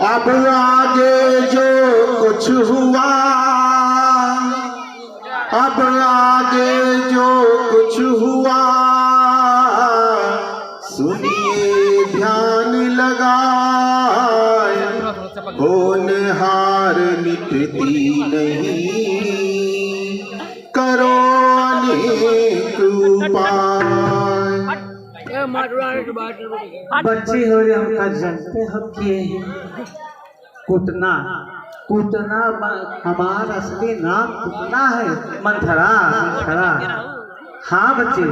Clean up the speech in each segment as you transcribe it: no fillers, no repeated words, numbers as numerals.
अब आगे जो कुछ हुआ, अब आगे जो कुछ हुआ, सुनिए ध्यान लगाए, होनहार मिटती नहीं, करो अनेक उपाय। बच्चे हो रहे हमका जानते हो कि कुटना कुटना हमारा असली नाम कुटना है। मंथरा मंथरा। हाँ बच्चे,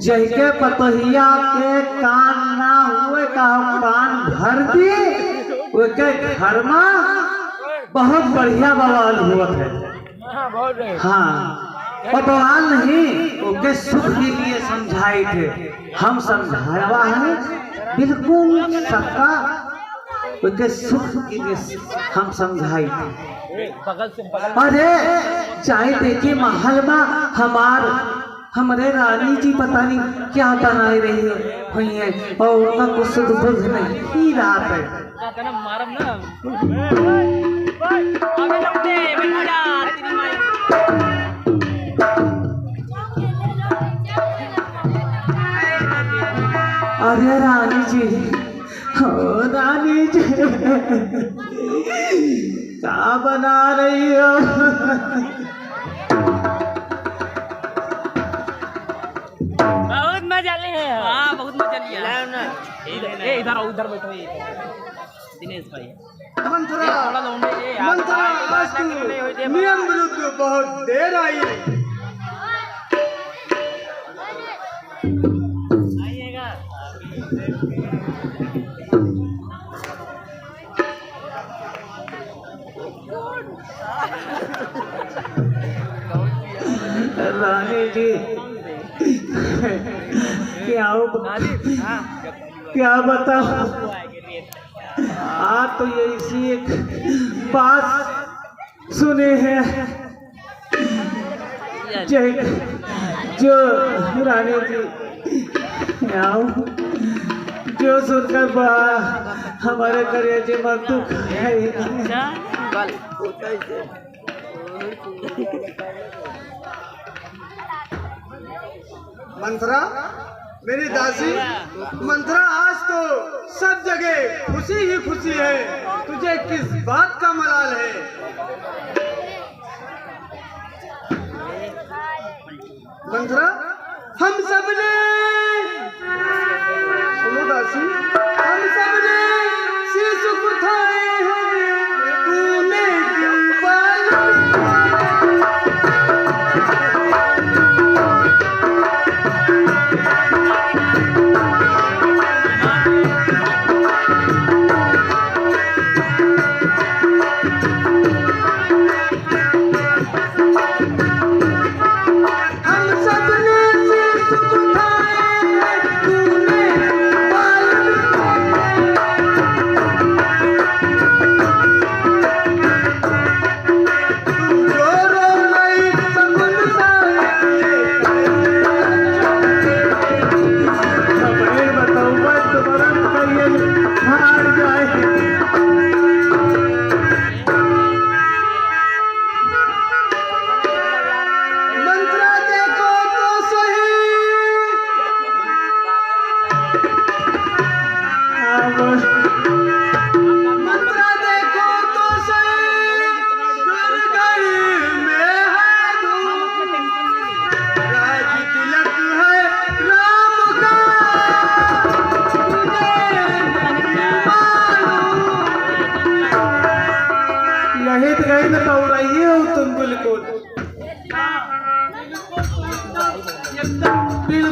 जैके पतोहिया के कान ना हुए का कान भर दिए, उसके घर में बहुत बढ़िया बवाल हुआ है। हाँ, बवाल नहीं, उसके सुख के लिए समझाए थे। हम समझाया है बिल्कुल सबका, उसके सुख के लिए हम समझाए थे। अरे चाहे देखिए महल में हमारे रानी जी पता नहीं क्या बनाए रही हुई है, और उनका कुछ बुद्ध नहीं रात है। अरे रानी जी, हो रानी जी, क्या बना रही हो? बहुत मजा ले है। हाँ बहुत मजा लिया। इधर आओ, उधर बैठो। दिनेश भाई मंथरा नियम विरुद्ध बहुत देर आई। आइएगा। रानी जी क्या बताओ, आप तो ये इसी एक बात सुने हैं जो रानी जी आओ, जो सुनकर हमारे करेजे में दुख है। मंथरा मेरी दासी, मंथरा आज तो सब जगह खुशी ही खुशी है, तुझे किस बात का मलाल है? मंथरा हम सब ने, सुनो दासी, हम सब ने शीश उठाए हैं तूने क्यों पाला? मंत्रा देखो तो सही कर गई मैं है धूम राज तिलक है राम का यही तो गई तो रही हो तुम बिल्कुल बिल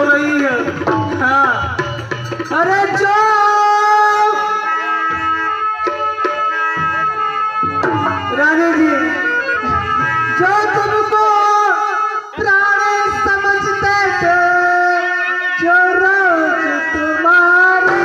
रही है हाँ अरे जो रानी जी जो तुमको प्राणी समझते थे जो रोज तुम्हारे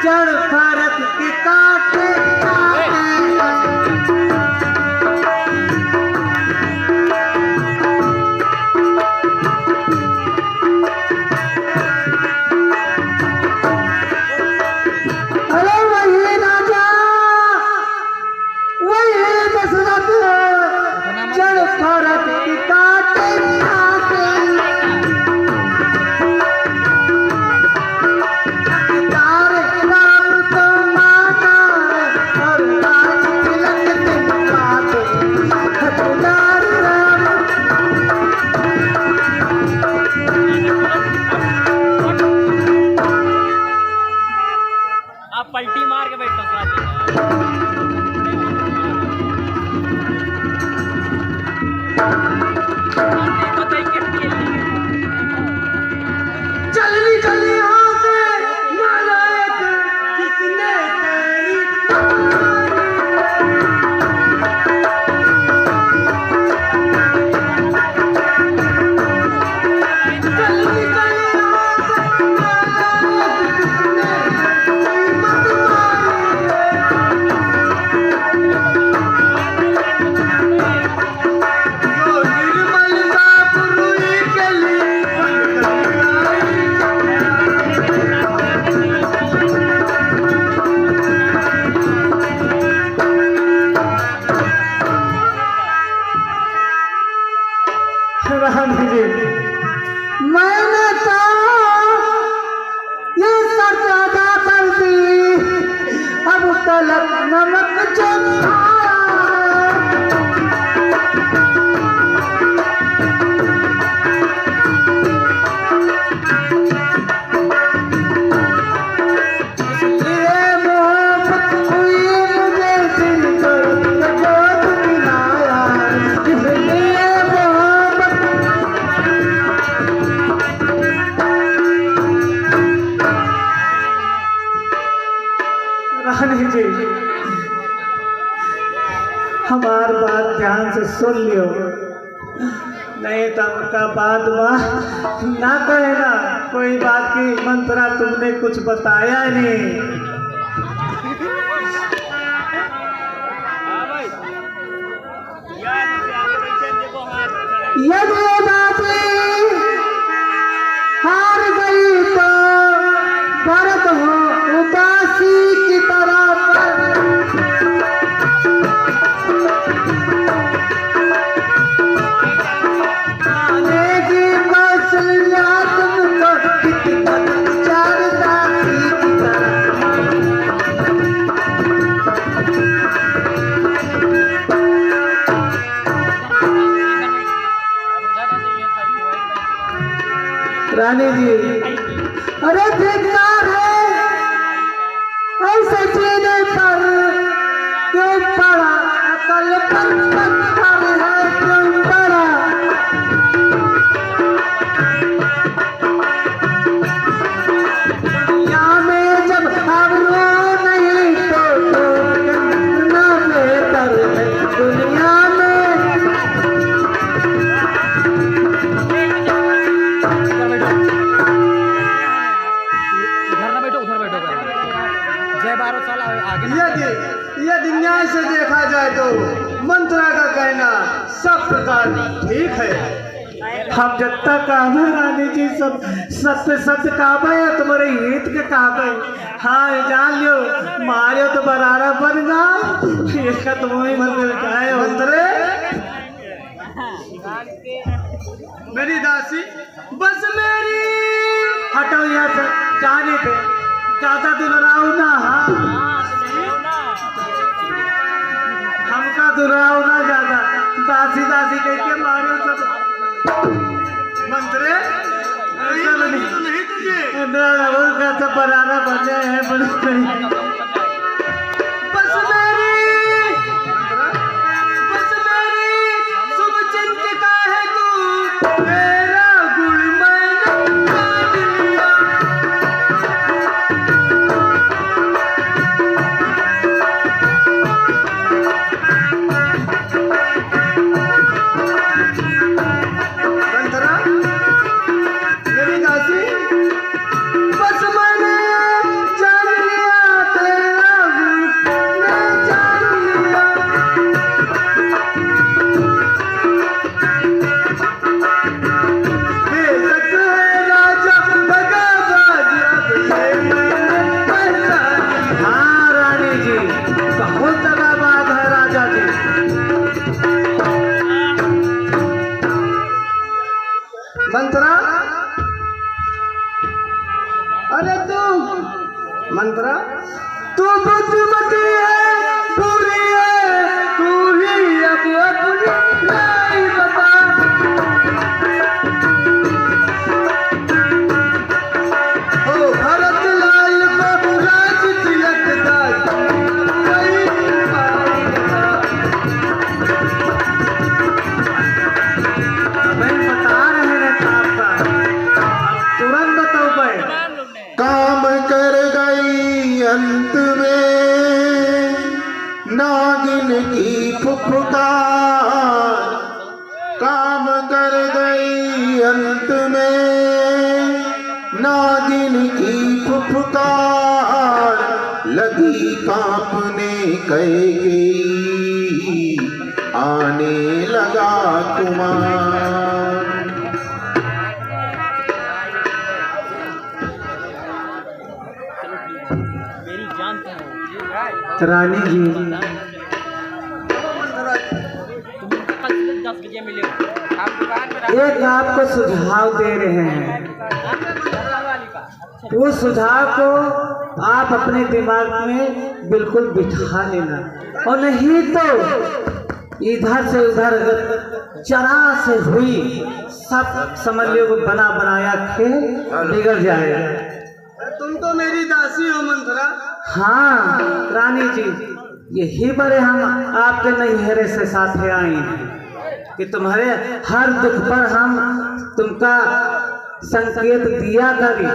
जड़ भारत के काटे अरे वही राजा वही दशरथ जड़ भारत के काटे आप पलटी मार के बैठो साथ चलनी चलनी यहाँ से नालायक जिसने तेरी चलनी चलनी यहाँ से नालायक जिसने तेरी मत मारी जो निर्मल बाप रुई के लिए रानी जी मैंने तो ये शर्त अदा कर दी अब तलक नमक चखा इसलिए मोहब्बत हुई मुझे सिर पर जोत मिलाया इसलिए मोहब्बत रानी जी हमार बात ध्यान से सुन लियो नहीं तो उनका बात ना कहेगा कोई बात की मंत्रा तुमने कुछ बताया नहीं यदि ये बातें हार गई तो भरत हो उदासी की तरह रानी जी अरे धिक्कार है ऐसे जीने पर क्यों पड़ा अकल पत्थर है क्यों पड़ा दुनिया में जब अब रो नहीं तो न बेहतर है दुनिया में मंत्रा का कहना सब प्रकार ठीक है। हम जब तक कहबे रानी जी सब सत्य सत्य कहबे तुम्हारे हित के कहबे। हाँ ये जान लियो मारियो तो बरारा बन जाए इसका तुम्हें भर है मंत्रे। मेरी दासी बस मेरी हटो यहाँ से जाने पे ज्यादा दुलराओ ना। हाँ हमका दुलराओ ना ज्यादा दासी दासी कह के मारो सब मंत्रे। नहीं तुझे कैसे बराना बने हैं बस मेरी शुभ चिंतिका है तू मेरा गुण मैंने काट लिया। मंत्रा अरे तू मंत्रा तू बुद्धिमती है पूरी है तू ही अब अपनी नहीं बता। ओ भरत लाल को राज तिलक दाई तुरंत बताओ भाई। काम कर गई अंत में नागिन की फुफकार। काम कर गई अंत में नागिन की फुफकार। लगी कांपने कैकेयी आने लगा कुमार। रानी जी 10 बजे मिले आप दुकान पे एक आपको सुझाव दे रहे हैं। वो सुझाव को आप अपने दिमाग में बिल्कुल बिठा लेना और नहीं तो इधर से उधर अगर जरा से हुई सब समझ लो वो बना बनाया खेल बिगड़ जाएगा। तुम तो मेरी दासी हो मंत्रा। हाँ रानी जी यही बड़े हम आपके नैहरे से साथ आए हैं कि तुम्हारे हर दुख पर हम तुमका संकेत दिया करी।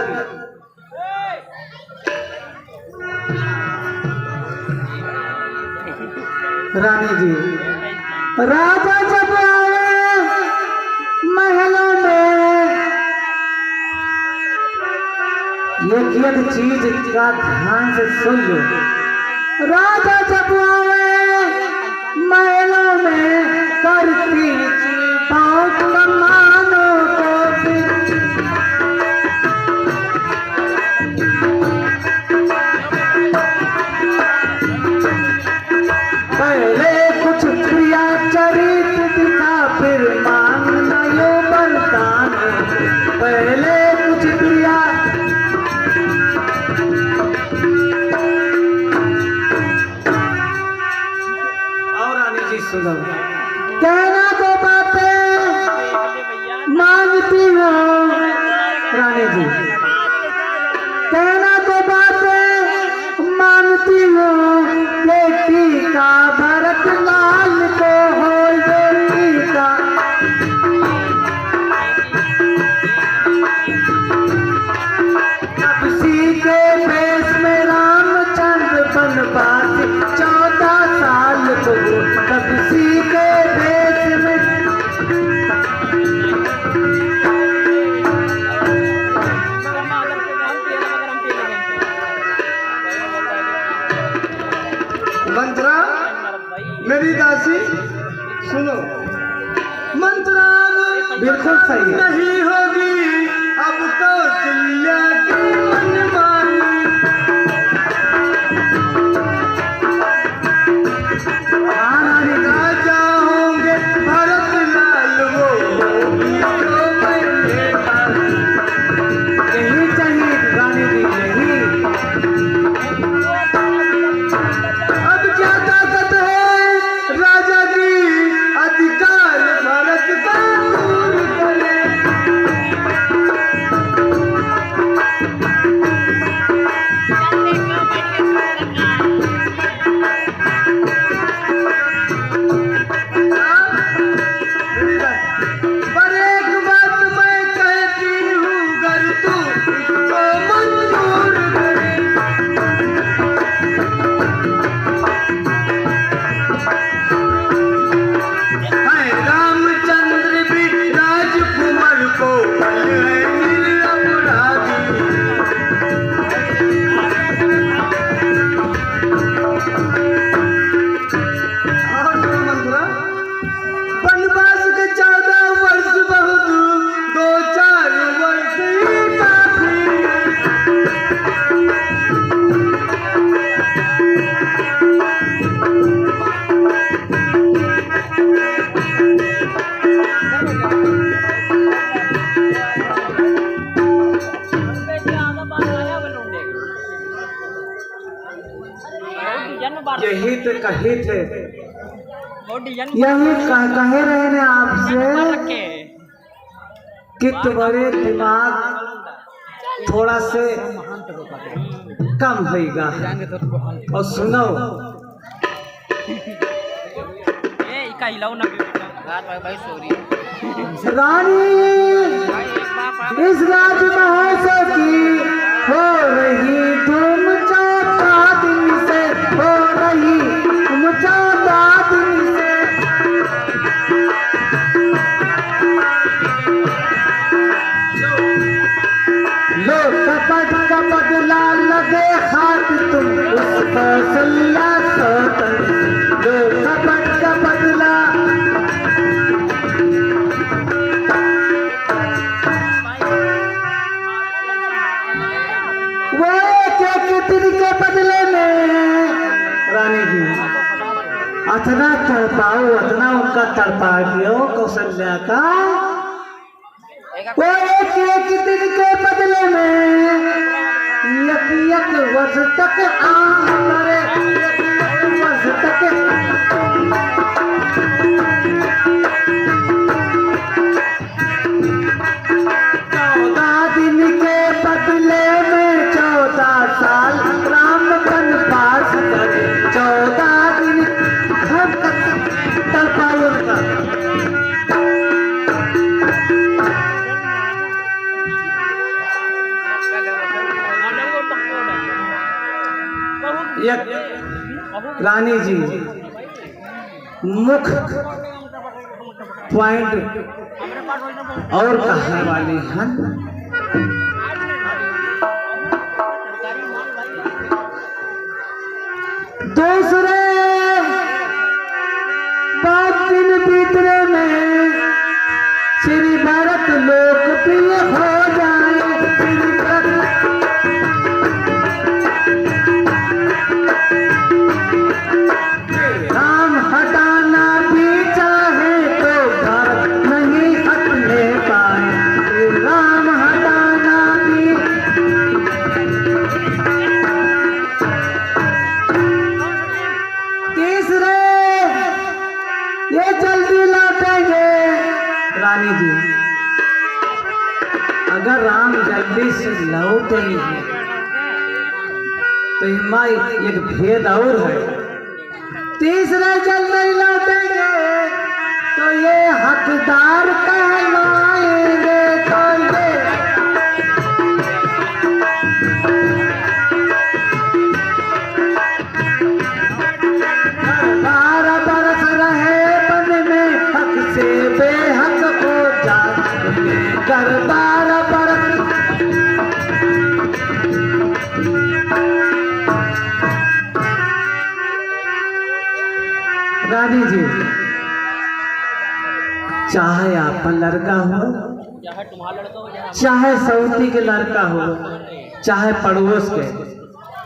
रानी जी राजा जब आए महलों में एक चीज का ध्यान से सुन लो। राजा जब आए महलों में करती बहुत मानो को पहले कुछ क्रिया चरित्र दिखा फिर मांगना यो बरदान। पहले कुछ क्रिया सुनो कहना तो बातें मांगती हो रानी जी। कहना तो बातें मांगती हो बेटी का भरत लाल को हो बेटी का। तब सीखे भेष में रामचंद्र बनवासी 14 साल को तब सीखे भेष में दासी सुनो, मंत्रालय बिल्कुल सही है। नहीं होगी अब कौशल्या की मनमानी। हाँ रानी जी, राजा होंगे भरत लाल वो होगी जो मैंने कहा। यही चाहिए रानी जी, यही। अब क्या ताकत है राजा की, अधिकार भारत का दूर करे। पर एक बात मैं कहती हूँ, अगर तू इसको मंजूर करे। है रामचंद्र भी राजकुमार को पल है निरपराधी। और सुनो मंत्रा, वनवास के 14 वर्ष बहुत, 2-4 वर्ष ही काफी। यही तो कहे थे, डिजाइन यही कहे रहे ने आपसे रखे कि तुम्हारे दिमाग थोड़ा से कम होगा। और सुनो ए इका हिलाओ ना भाई सॉरी रानी, इस राजमहल की हो रही धूम 14 दिन से, हो रही धूम 14 दिन से। लो कपट का बदला लगे हाथ तुम उस कौशल्या सौतन। लो कपट का बदला, वो एक दिन के बदले में रानी जी अतना तड़पाओ, अतना उनका तड़पा दियो कौशल्या का। वो एक दिन के बदले में एक वर्ष तक आम करे, एक वर्ष तक। दिन के बदले में 14 साल राम वनवास करे। 14 दिन हम तड़पाओ उनका। एक रानी जी मुख्य पॉइंट और कहने वाली हैं। दूसरे 5 दिन बीतने में श्री भारत लोकप्रिय हो जाए। श्री भारत राम हटाना भी चाहे तो भारत नहीं हटने पाए। राम हटाना भी। तीसरे ये जल्दी लौटेंगे रानी जी। अगर राम जल्दी से लौटेंगे तो इनमें एक भेद और है। तीसरे जल्दी लौटेंगे तो ये हकदार कहलाएंगे। तो ये 12 बरस रहे मन में हक से बेहक हो जाए। कर 12 बरस रानी जी चाहे आपन लड़का हो, चाहे तुम्हारा लड़का हो, चाहे सऊदी के लड़का हो, चाहे पड़ोस के,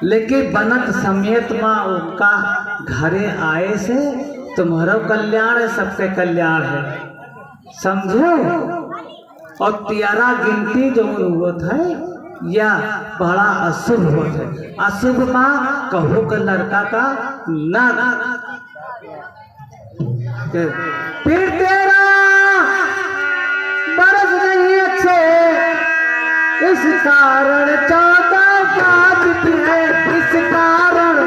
लेकिन बनत समेत माँ उनका घरे आए से तुम्हारा कल्याण है, सबके कल्याण है, समझो। और 13 गिनती जो हुआ है या बड़ा अशुभ हुआ है। अशुभ माँ कहो का लड़का का ना फिर 13 बरस नहीं अच्छे, इस कारण 14 बात है, इस कारण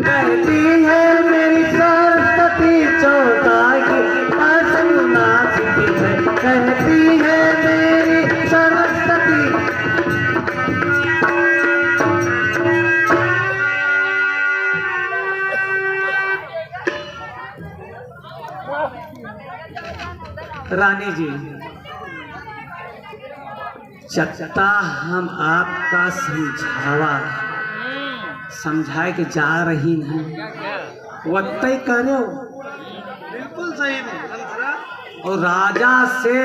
कहती है मेरी सरस्वती 14 की असुना सीखी है, कहती है मेरी सरस्वती। रानी जी, चकता हम आपका समझाए के जा रही हैं, वत्तई करो बिल्कुल सही मंथरा। और राजा से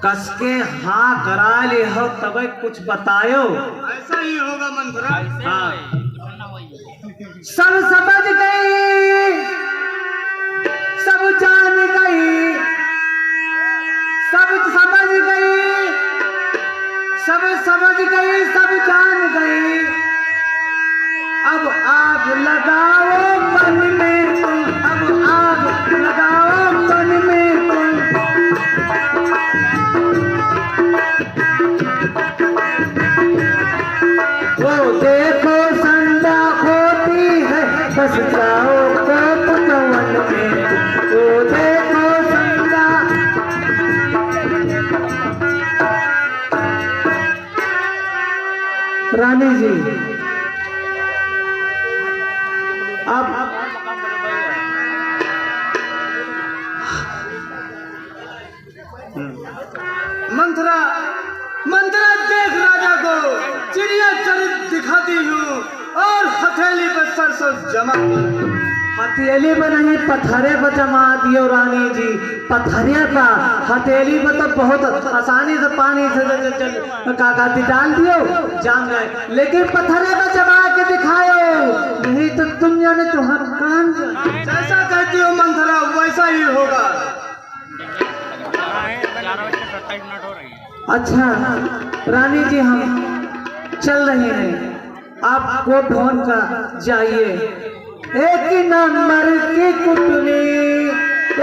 कस के हाँ करा ले हो तब कुछ बतायो। ऐसा ही होगा मंथरा। हाँ। सब समझ गई, सब जान गई, सब समझ गई, सब समझ गई, सब जान गई। अब आग लगाओ मन में तुम, अब आग लगाओ मन में तुम। वो देखो संध्या होती है, बस जाओ कोप कवन में। वो देखो संध्या। रानी जी, अब मंथरा, मंथरा देख राजा को चिड़िया चरित दिखाती हूँ और हथेली पर सरसों जमा की। हथेली पर नहीं पत्थरे पर जमा दियो रानी जी, पत्थरे पर, हथेली पर तो बहुत आसानी से पानी से कागज डाल दियो जान गए, लेकिन पत्थरे पर जमा के दिखाओ, नहीं तो दुनिया ने तुम्हारा कान। जैसा कहती हो मंथरा वैसा ही होगा। अच्छा रानी जी, हम चल रहे हैं, आपको ढूंढ कर जाइए। एक नंबर की कुटनी,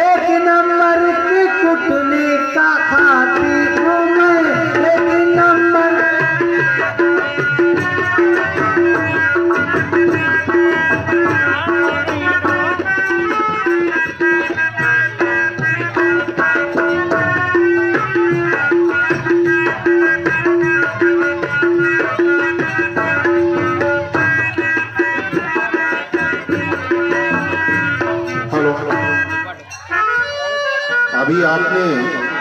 एक नंबर की कुटनी का खाती हूँ मैं, एक नंबर। अभी आपने